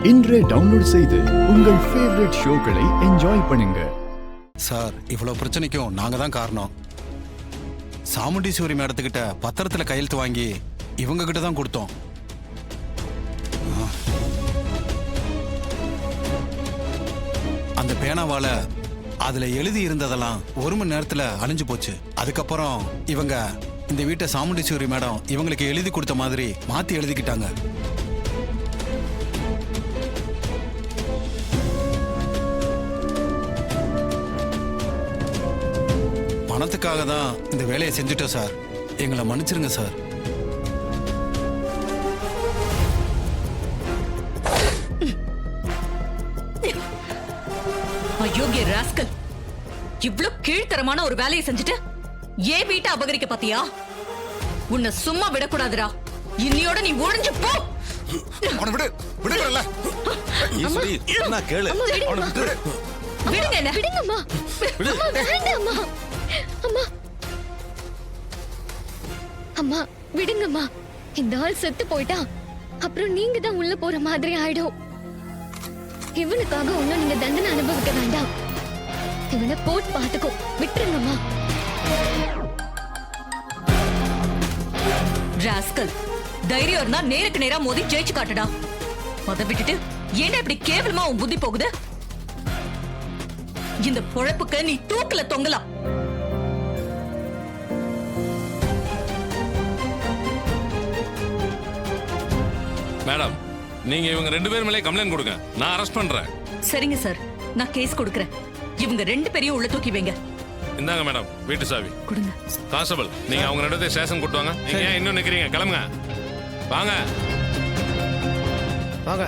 இன்றே டவுன்லோட் செய்து உங்கள் ஃபேவரட் ஷோக்களை என்ஜாய் பண்ணுங்க. சார், இவ்வளவு பிரச்சனைக்கும் நாங்க தான் காரணம். சாமுண்டீஸ்வரி மேடத்துக்கிட்ட பத்திரத்துல கையெழுத்து வாங்கி இவங்க கிட்ட தான் கொடுத்தோம். அந்த பேனாவால அதுல எழுதி இருந்ததெல்லாம் 1 மணி நேரத்துல அழிஞ்சு போச்சு. அதுக்கப்புறம் இவங்க இந்த வீட்டை சாமுண்டீஸ்வரி மேடம் இவங்களுக்கு எழுதி கொடுத்த மாதிரி மாத்தி எழுதிக்கிட்டாங்க. பணத்துக்காக தான் இந்த வேலையை செஞ்சுட்டோம் சார். எங்களை மன்னிச்சிருங்க சார். அயோக்கிய ராஸ்கல், இவ்ளோ கீழ்த்தரமான ஒரு வேலையை செஞ்சுட்டு ஏன் வீட்டை அபகரிக்க பாத்தியா? உன்னை சும்மா விடக்கூடாதுடா. இன்னையோட நீ ஒழிஞ்சு போ. விடு விடுறல. ஈஸ்வரி, என்ன கேளு. விடுங்க என்ன. விடுங்கம்மா. அம்மா வேண்டாம்மா. அம்மா அம்மா விடுங்கம்மா. இந்த ஆள் செத்து போயிட்டா அப்புறம் நீங்க தான் உள்ள போற மாதிரி ஆயிடும். இவனுக்காக ஒன்னும் நீங்க தண்டனை அனுபவிக்க வேண்டாம். இவனை போட்டு பாத்துக்கோ. விட்டுருங்கம்மா. ராஸ்கல், தைரியம் இருந்தா நேருக்கு நேரா மோதி ஜெயிச்சு காட்டுடா. அதை விட்டுட்டு ஏன்டா இப்படி கேவலமா உன் புத்தி போகுது? இந்த பொழப்புக்கு நீ தூக்குல தொங்கலாம். மேடம், நீங்க இவங்க 2 பேர் மேலே கம்ப்ளைண்ட் கொடுங்க. நான் அரெஸ்ட் பண்றேன். சரிங்க சார், நான் கேஸ் கொடுக்கறேன். இவங்க 2 பேரையும் உள்ள தூக்கி வைங்க. இந்தாங்க மேடம், வீட்டு சாவி கொடுங்க. கான்ஸ்டபிள், நீங்க அவங்க 2 பேரும் ஸ்டேஷன் கூட்டு வாங்க. நீங்க ஏன் இன்னும் நிக்கிறீங்க? கிளம்புங்க. வாங்க வாங்க.